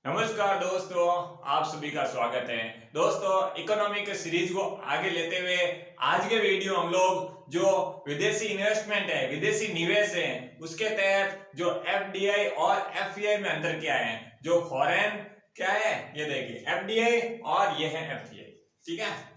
नमस्कार दोस्तों, आप सभी का स्वागत है। दोस्तों, इकोनॉमी के सीरीज को आगे लेते हुए आज के वीडियो हम लोग जो विदेशी इन्वेस्टमेंट है, विदेशी निवेश है, उसके तहत जो एफडीआई और एफपीआई में अंतर क्या है। जो फॉरेन क्या है ये देखिए, एफडीआई और ये है एफपीआई। ठीक है,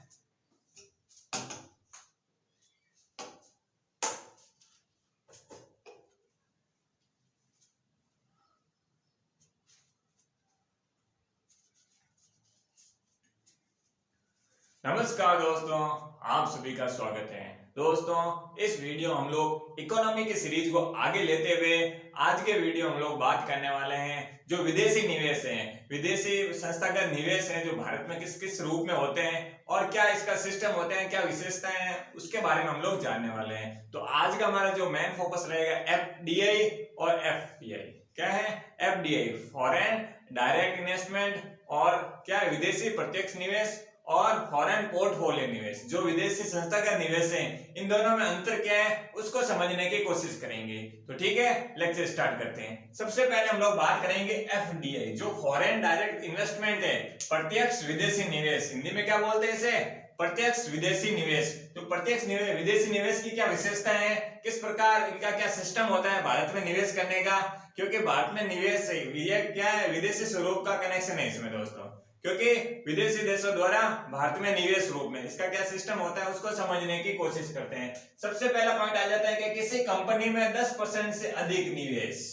नमस्कार दोस्तों, आप सभी का स्वागत है। दोस्तों, इस वीडियो हम लोग इकोनॉमी की सीरीज को आगे लेते हुए आज के वीडियो हम लोग बात करने वाले हैं जो विदेशी निवेश हैं, विदेशी संस्थागत निवेश हैं जो भारत में किस किस रूप में होते हैं और क्या इसका सिस्टम होते हैं, क्या विशेषताएं हैं, उसके बारे में हम लोग जानने वाले हैं। तो आज का हमारा जो मेन फोकस रहेगा एफडीआई और एफपीआई। क्या है एफडीआई? Foreign direct investment. और क्या है विदेशी प्रत्यक्ष निवेश और फॉरेन पोर्टफोलियो निवेश। जो विदेशी संस्था का निवेश है, इन दोनों में अंतर क्या है उसको समझने की कोशिश करेंगे। तो ठीक है, लेक्चर स्टार्ट करते हैं। सबसे पहले हम लोग बात करेंगे एफडीआई, जो फॉरेन डायरेक्ट इन्वेस्टमेंट है, प्रत्यक्ष विदेशी निवेश। हिंदी में क्या बोलते हैं इसे? प्रत्यक्ष विदेशी निवेश। तो प्रत्यक्ष निवेश, विदेशी निवेश की क्या विशेषता है, किस प्रकार इनका क्या सिस्टम होता है भारत में निवेश करने का। क्योंकि भारत में निवेश ये क्या है, विदेशी स्वरूप का कनेक्शन है इसमें दोस्तों, क्योंकि विदेशी देशों द्वारा भारत में निवेश रूप में इसका क्या सिस्टम होता है उसको समझने की कोशिश करते हैं। सबसे पहला पॉइंट आ जाता है कि किसी कंपनी में 10% से अधिक निवेश।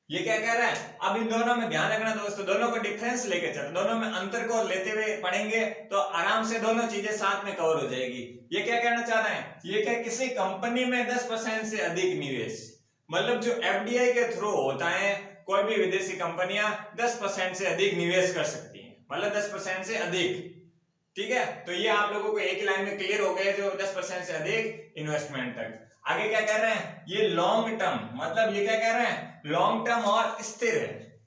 ये क्या कह रहा है? अब इन दोनों में ध्यान रखना दोस्तों, दोनों को डिफरेंस लेके चल, दोनों में अंतर को लेते हुए पढ़ेंगे तो आराम से दोनों चीजें साथ में कवर हो जाएगी। ये क्या कहना चाहता है? ये क्या किसी कंपनी में 10% से अधिक निवेश, मतलब जो एफडीआई के थ्रू होता है, कोई भी विदेशी कंपनियां 10% से अधिक निवेश कर सकती है, मतलब 10% से अधिक। ठीक है, तो ये आप लोगों को एक लाइन में क्लियर हो गए, जो 10% से अधिक इन्वेस्टमेंट तक। आगे क्या कह रहे हैं? ये लॉन्ग टर्म, मतलब ये क्या कह रहे हैं? लॉन्ग टर्म और स्थिर है।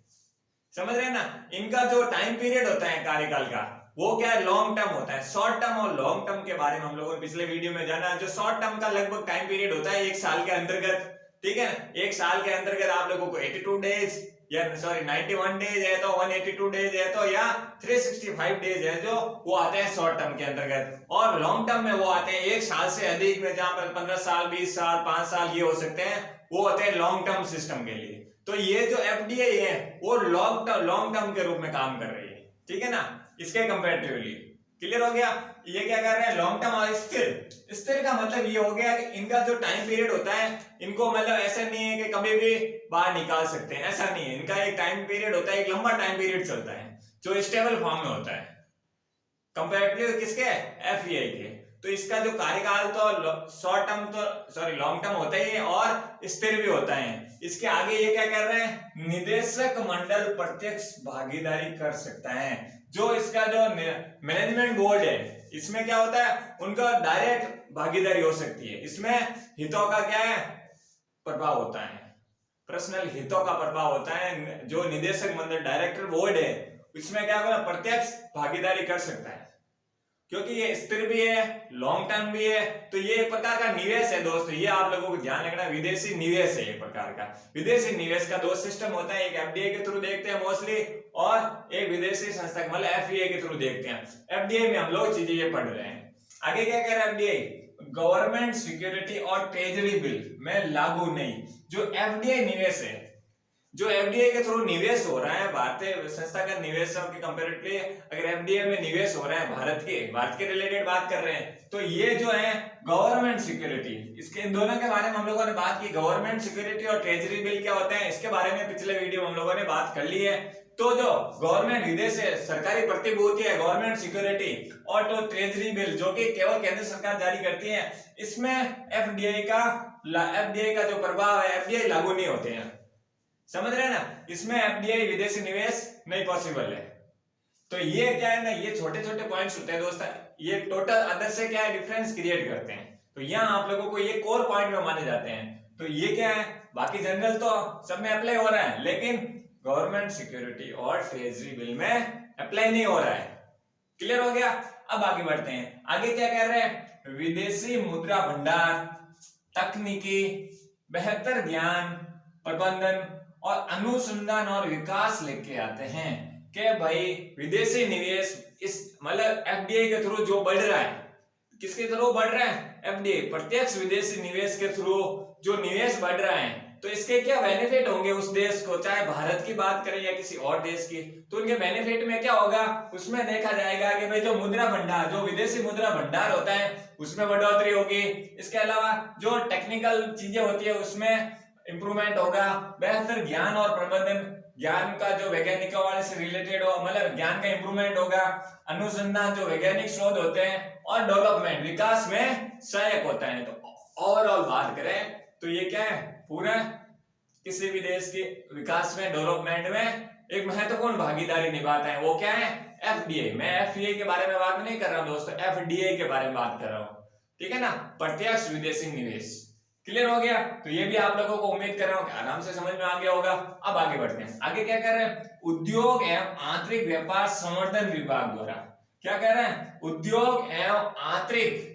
समझ रहे हैं ना? इनका जो टाइम पीरियड होता है कार्यकाल का, वो क्या है? लॉन्ग टर्म होता है। शॉर्ट टर्म और लॉन्ग टर्म के बारे में हम लोगों ने पिछले वीडियो में जाना। जो शॉर्ट टर्म का लगभग टाइम पीरियड होता है 1 साल के अंतर्गत। ठीक है ना, 1 साल के अंतर्गत आप लोगों को 82 डेज या 91 डेज है तो 182 डेज है तो या 365 डेज है, जो वो आते हैं शॉर्ट टर्म के अंतर्गत। और लॉन्ग टर्म में वो आते हैं 1 साल से अधिक में, जहां पर 15 साल 20 साल 5 साल ये हो सकते हैं, वो होते हैं लॉन्ग टर्म सिस्टम के लिए। तो ये जो एफडीआई है वो लॉन्ग टर्म के रूप में काम कर रही है। ठीक है ना, इसके कंपैरेटिवली क्लियर हो गया। ये क्या कर रहे हैं? लॉन्ग टर्म और स्थिर। स्थिर का मतलब ये हो गया कि इनका जो टाइम पीरियड होता है, इनको मतलब ऐसा नहीं है कि कभी भी बाहर निकाल सकते हैं, ऐसा नहीं है। इनका एक टाइम पीरियड होता है, एक लंबा टाइम पीरियड चलता है जो स्टेबल फॉर्म में होता है, कंपैरेटिवली किसके? एफडीआई के। तो इसका जो कार्यकाल तो शॉर्ट टर्म तो लॉन्ग टर्म होता ही है और स्थिर भी होता है। इसके आगे ये क्या कर रहे हैं? निदेशक मंडल प्रत्यक्ष भागीदारी कर सकता है। जो इसका जो मैनेजमेंट बोर्ड है, इसमें क्या होता है? उनका डायरेक्ट भागीदारी हो सकती है। इसमें हितों का क्या है? प्रभाव होता है, पर्सनल हितों का प्रभाव होता है। जो निदेशक मंडल डायरेक्टर बोर्ड है, इसमें क्या होगा? प्रत्यक्ष भागीदारी कर सकता है, क्योंकि ये स्थिर भी है, लॉन्ग टर्म भी है। तो ये एक प्रकार का निवेश है दोस्तों, ये आप लोगों को ध्यान रखना, विदेशी निवेश है एक प्रकार का। विदेशी निवेश का 2 सिस्टम होता है, एक एफडीआई के थ्रू देखते हैं मोस्टली, और एक विदेशी संस्था मतलब एफपीआई के थ्रू देखते हैं। एफडीआई में हम लोग चीजें ये पढ़ रहे हैं। आगे क्या कह रहा है एफडीआई? गवर्नमेंट सिक्योरिटी और ट्रेजरी बिल में लागू नहीं। जो एफडीआई निवेश है, जो एफडीआई के थ्रू निवेश हो रहा है, भारतीय संस्थागत निवेशों के कंपैरेटिवली अगर एफडीआई में निवेश हो रहा है भारत के रिलेटेड बात कर रहे हैं, तो ये जो है गवर्नमेंट सिक्योरिटी, इसके इन दोनों के बारे में हम लोगों ने बात की। गवर्नमेंट सिक्योरिटी और ट्रेजरी बिल क्या होते हैं, इसके बारे में पिछले वीडियो हम लोगों ने बात कर ली है। तो जो गवर्नमेंट विदेश सरकारी प्रतिभूति है, गवर्नमेंट सिक्योरिटी, और तो ट्रेजरी बिल जो कि केवल केंद्र सरकार जारी करती है, इसमें एफडीआई का जो प्रभाव है, एफडीआई लागू नहीं होते हैं। समझ रहे हैं ना? इसमें एफडीआई विदेशी निवेश नहीं पॉसिबल है। तो ये क्या है ना, ये छोटे छोटे पॉइंट्स होते हैं दोस्तों, ये टोटल अदर से क्या है? डिफरेंस क्रिएट करते हैं। तो यहाँ आप लोगों को ये कोर पॉइंट में माने जाते हैं। तो ये क्या है? बाकी जनरल तो सब में अप्लाई हो रहा है, लेकिन गवर्नमेंट सिक्योरिटी और ट्रेजरी बिल में अप्लाई नहीं हो रहा है। क्लियर हो गया? अब आगे बढ़ते हैं। आगे क्या कह रहे हैं? विदेशी मुद्रा भंडार, तकनीकी, बेहतर ज्ञान, प्रबंधन और अनुसंधान और विकास लेके आते हैं। कि भाई विदेशी निवेश इस मतलब एफडीआई के थ्रू जो बढ़ रहा है, किसके थ्रू बढ़ रहा है? एफडीआई, प्रत्यक्ष विदेशी निवेश के थ्रू जो निवेश बढ़ रहा है, तो इसके क्या बेनिफिट होंगे उस देश को, चाहे भारत की बात करें या किसी और देश की, तो उनके बेनिफिट में क्या होगा? उसमें देखा जाएगा कि भाई जो मुद्रा भंडार, जो विदेशी मुद्रा भंडार होता है उसमें बढ़ोतरी होगी। इसके अलावा जो टेक्निकल चीजें होती है उसमें इंप्रूवमेंट होगा। बेहतर ज्ञान और प्रबंधन, ज्ञान का जो वैज्ञानिकों वाले से रिलेटेड हो, मतलब ज्ञान का इंप्रूवमेंट होगा। अनुसंधान, जो वैज्ञानिक शोध होते हैं, और डेवलपमेंट, विकास में सहायक होता है। तो ओवरऑल बात करें तो ये क्या है? पूरा किसी भी देश के विकास में, डेवलपमेंट में एक महत्वपूर्ण भागीदारी निभाता है। वो क्या है? एफडीआई। मैं एफडीआई के बारे में बात नहीं कर रहा हूं दोस्तों, एफडीआई के बारे में बात कर रहा हूं, ठीक है ना, प्रत्यक्ष विदेशी निवेश। क्लियर हो गया? तो ये भी आप लोगों को उम्मीद कर रहा हूं कि आराम से समझ में आ गया होगा। अब आगे बढ़ते हैं। आगे क्या कर रहे हैं? उद्योग एवं आंतरिक व्यापार संवर्धन विभाग द्वारा क्या कर रहे हैं? उद्योग एवं आंतरिक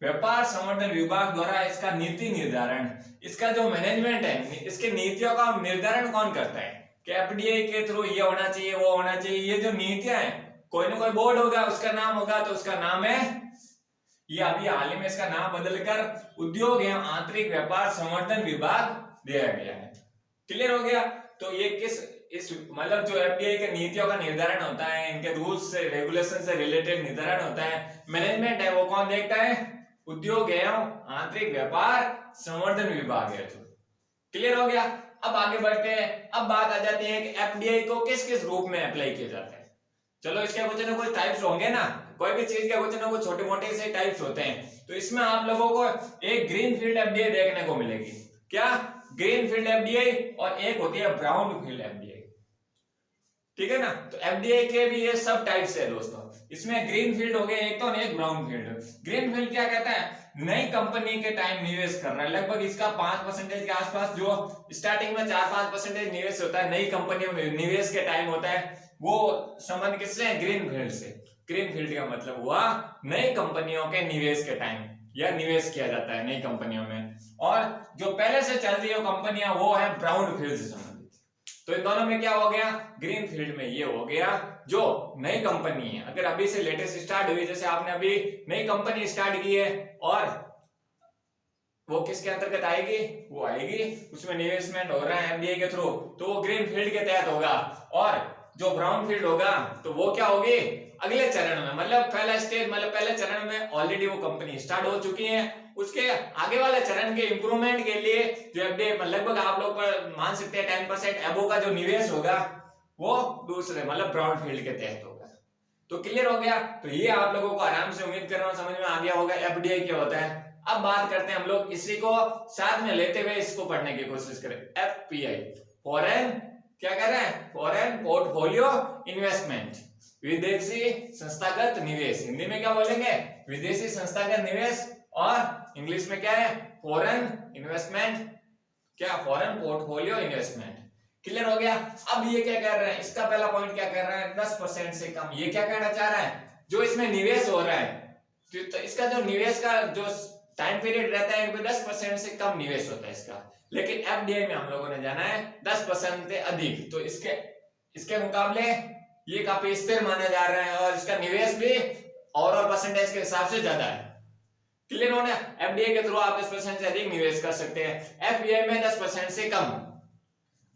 व्यापार संवर्धन विभाग द्वारा इसका नीति निर्धारण, इसका जो मैनेजमेंट है, इसके नीतियों का निर्धारण कौन करता है? कि एफडीआई के थ्रू ये होना चाहिए, वो होना चाहिए। ये जो नीतियां हैं, कोई ना कोई बोर्ड होगा, उसका नाम होगा, तो उसका नाम है, ये अभी हाल ही में इसका नाम बदलकर उद्योग एवं आंतरिक व्यापार संवर्धन विभाग दिया गया है। क्लियर हो गया? तो ये इस मतलब जो एफडीआई के नीतियों का निर्धारण होता है, इनके रूल्स से, रेगुलेशन से रिलेटेड निर्धारण होता है, मैनेजमेंट है, वो कौन देखता है? उद्योग एवं आंतरिक व्यापार संवर्धन विभाग है। क्लियर हो गया? अब आगे बढ़ते हैं। अब बात आ जाती है कि एफडीआई को किस किस रूप में अप्लाई किया जाता है। चलो, इसके कुछ ना कुछ टाइप्स होंगे ना, कोई भी चीज के कुछ ना कुछ छोटे मोटे से टाइप्स होते हैं। तो इसमें आप लोगों को एक ग्रीन फील्ड एफडीआई देखने को मिलेगी। क्या? ग्रीन फील्ड एफडीआई, और एक होती है ब्राउन फील्ड एफडीआई, ठीक है ना। तो एफडीआई के भी ये सब टाइप्स है दोस्तों। इसमें ग्रीन फील्ड हो गए एक तो, एक ब्राउन फील्ड। ग्रीन फील्ड क्या कहता है? नई कंपनी के टाइम निवेश कर रहा है, लगभग इसका 5% के आसपास, जो स्टार्टिंग में 4-5% निवेश होता है, नई कंपनियों में निवेश के टाइम होता है, वो संबंध किससे है? ग्रीन फील्ड से। ग्रीन फील्ड का मतलब हुआ नई कंपनियों के निवेश के टाइम, या निवेश किया जाता है नई कंपनियों में। और जो पहले से चल रही है कंपनियां, वो है ब्राउन फील्ड से संबंधित। तो इन दोनों में क्या हो गया? ग्रीन फील्ड में ये हो गया जो नई कंपनी है, अगर अभी से लेटेस्ट स्टार्ट हुई, जैसे आपने अभी नई कंपनी स्टार्ट की है, और वो किसके अंतर्गत आएगी? वो आएगी, उसमें इन्वेस्टमेंट हो रहा है एफडीआई के थ्रू, तो वो ग्रीन फील्ड के तहत होगा। और जो ब्राउन फील्ड होगा, तो वो क्या होगी? अगले चरण में, मतलब पहला स्टेज, मतलब पहले चरण में ऑलरेडी वो कंपनी स्टार्ट हो चुकी है, उसके आगे वाले चरण के इंप्रूवमेंट के लिए जो एफडीआई लगभग आप लोग पर मान सकते हैं 10% एबो का जो निवेश होगा, वो दूसरे मतलब ब्राउन फील्ड के तहत होगा। तो क्लियर हो गया? तो ये आप लोगों को आराम से उम्मीद कर रहा हूं समझ में आ गया होगा एफडीआई क्या होता है। अब बात करते हैं हम लोग, इसी को साथ में लेते हुए इसको पढ़ने की कोशिश करें। एफपीआई, फॉरेन, क्या कह रहे हैं? फॉरेन पोर्टफोलियो इन्वेस्टमेंट, विदेशी संस्थागत निवेश। हिंदी में क्या बोलेंगे? विदेशी संस्थागत निवेश, और इंग्लिश में क्या है? फॉरेन इन्वेस्टमेंट, क्या? Foreign portfolio investment. क्लियर हो गया? अब ये क्या कर रहे हैं? इसका पहला पॉइंट क्या कर रहा है? 10% से कम। ये क्या कहना चाह रहा है? जो इसमें निवेश हो रहा है, तो इसका जो निवेश का जो टाइम पीरियड रहता है, 10% से कम निवेश होता है इसका। लेकिन एफडीआई में हम लोगों ने जाना है 10% से अधिक, तो इसके मुकाबले ये काफी स्थिर माना जा रहा है, और इसका निवेश भी ओवरऑल परसेंटेज के हिसाब से ज्यादा है। क्लियर होना? एफडीआई के थ्रू आप 10% से अधिक निवेश कर सकते हैं, एफपीआई में 10% से कम।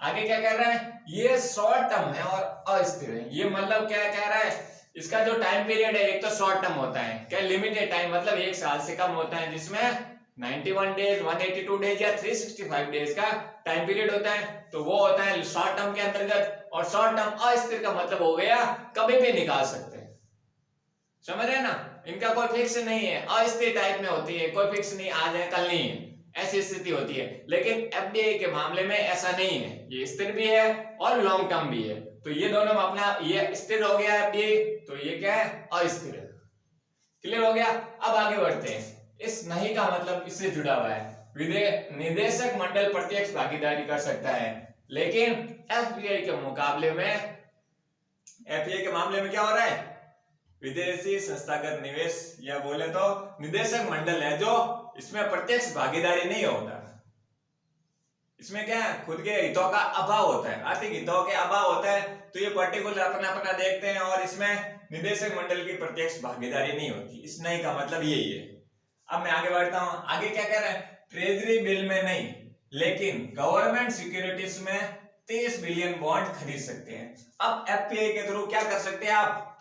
आगे क्या कर रहा है? ये शॉर्ट टर्म है और अस्थिर है। ये मतलब क्या कह रहा है? इसका जो टाइम पीरियड है, एक तो शॉर्ट टर्म होता है, क्या? लिमिटेड टाइम, मतलब 1 साल से कम होता है, जिसमें 91 डेज, 182 डेज या 365 डेज का टाइम पीरियड होता है, तो वो होता है शॉर्ट टर्म के अंतर्गत। और शॉर्ट टर्म अस्थिर का मतलब हो गया कभी भी निकाल सकते हैं, समझ रहे हैं ना? इनका कोई फिक्स नहीं है, अस्थिर टाइप में होती है, कोई फिक्स नहीं, आज है कल नहीं है, ऐसी स्थिति होती है। लेकिन एफडीआई के मामले में ऐसा नहीं है, ये स्थिर भी है और लॉन्ग टर्म भी है। तो ये दोनों में अपना, ये स्थिर हो गया एफडीआई, तो ये क्या है? अस्थिर है। क्लियर हो गया? अब आगे बढ़ते हैं। इस नहीं का मतलब इससे जुड़ा हुआ है, निदेशक मंडल प्रत्यक्ष भागीदारी कर सकता है, लेकिन एफडीआई के मुकाबले में, एफडीआई के मामले में क्या हो रहा है? विदेशी संस्थागत निवेश, या बोले तो निदेशक मंडल है जो इसमें प्रत्यक्ष भागीदारी नहीं होता, इसमें क्या है, खुद के हितों का अभाव होता है, आर्थिक हितों के अभाव होता है, तो ये पर्टिकुलर अपना अपना देखते हैं और इसमें निदेशक मंडल की प्रत्यक्ष भागीदारी नहीं होती। इस नई का मतलब यही है। अब मैं आगे बढ़ता हूं, आगे क्या कह रहा है, ट्रेजरी बिल में नहीं लेकिन गवर्नमेंट सिक्योरिटीज में 23 बिलियन बॉन्ड खरीद सकते हैं। अब एफपीआई के थ्रू क्या कर सकते हैं आप,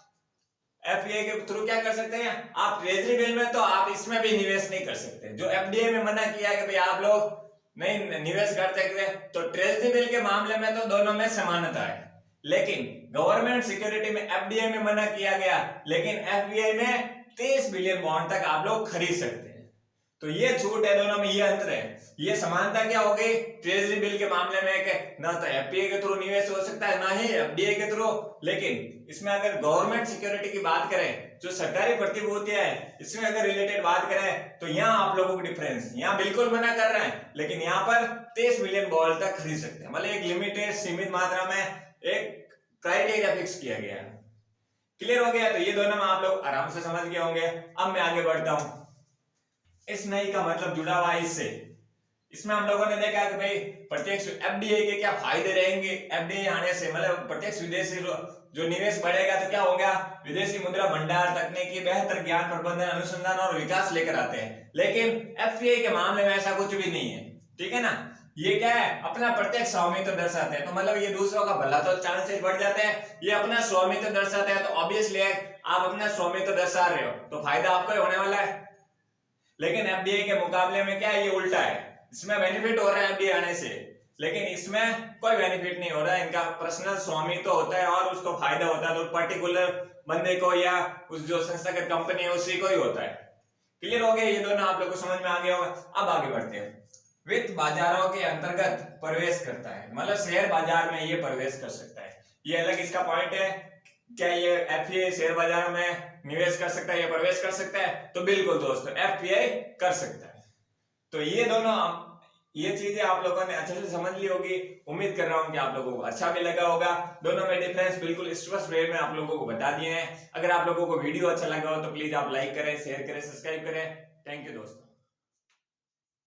एफपीआई के थ्रू क्या कर सकते हैं आप, ट्रेजरी बिल में तो आप इसमें भी निवेश नहीं कर सकते, जो एफडीआई में मना किया है कि भाई आप लोग नहीं निवेश कर सकते, तो ट्रेजरी बिल के मामले में तो दोनों में समानता है, लेकिन गवर्नमेंट सिक्योरिटी में एफडीआई में मना किया गया, लेकिन एफबीआई में 23 बिलियन बॉन्ड तक आप लोग खरीद सकते हैं। तो ये छूट है, दोनों में ये अंतर है। ये समानता क्या हो गई, ट्रेजरी बिल के मामले में ना तो एफपीआई के थ्रू निवेश हो सकता है ना ही एफडीआई के थ्रू, लेकिन इसमें अगर गवर्नमेंट सिक्योरिटी की बात करें, जो सरकारी प्रतिभूतियां है, इसमें अगर रिलेटेड बात करें, तो यहाँ आप लोगों को डिफरेंस, यहाँ बिल्कुल मना कर रहे हैं, लेकिन यहाँ पर 23 बिलियन बॉन्ड तक खरीद सकते हैं, मतलब एक लिमिटेड सीमित मात्रा में एक क्राइटेरिया फिक्स किया गया है। क्लियर हो गया, तो ये दोनों में आप लोग आराम से समझ गए होंगे। अब मैं आगे बढ़ता हूं, इस नई का मतलब जुड़ा हुआ इससे, इसमें हम लोगों ने देखा कि भाई प्रत्यक्ष एफडीआई के क्या फायदे रहेंगे, एफडीआई आने से मतलब प्रत्यक्ष विदेशी जो निवेश बढ़ेगा तो क्या होगा, विदेशी मुद्रा भंडार, तकनीकी बेहतर ज्ञान प्रबंधन अनुसंधान और विकास लेकर आते हैं, लेकिन एफपीआई के मामले में ऐसा कुछ भी नहीं है, ठीक है ना। ये क्या है, अपना प्रत्यक्ष स्वामित्व दर्शाते हैं, तो मतलब ये दूसरों का भला तो चांसेस बढ़ जाते हैं, ये अपना स्वामित्व दर्शाते हैं, तो ऑब्वियसली आप अपना स्वामित्व दर्शा रहे हो तो फायदा आपको होने वाला है। लेकिन एफडीआई के मुकाबले में क्या है, ये उल्टा है, इसमें बेनिफिट हो रहा है एफडीआई आने से, लेकिन इसमें कोई बेनिफिट नहीं हो रहा है, इनका पर्सनल स्वामित्व होता है और उसको फायदा होता है तो पर्टिकुलर बंदे को या उस जो संस्थागत कंपनी है उसी को ही होता है। क्लियर हो गया, ये दोनों आप लोग को समझ में आ गया होगा। अब आगे बढ़ते हैं, वित्त बाजारों के अंतर्गत प्रवेश करता है, मतलब शेयर बाजार में ये प्रवेश कर सकता है, ये अलग इसका पॉइंट है। क्या ये एफपीआई शेयर बाजार में निवेश कर सकता है, ये प्रवेश कर सकता है, तो बिल्कुल दोस्तों एफपीआई कर सकता है। तो ये दोनों ये चीजें आप लोगों ने अच्छे से समझ ली होगी, उम्मीद कर रहा हूं कि आप लोगों को अच्छा भी लगा होगा। दोनों में डिफरेंस बिल्कुल स्पष्ट वे में आप लोगों को बता दिए हैं। अगर आप लोगों को वीडियो अच्छा लगा हो तो प्लीज आप लाइक करें, शेयर करें, सब्सक्राइब करें। थैंक यू दोस्तों।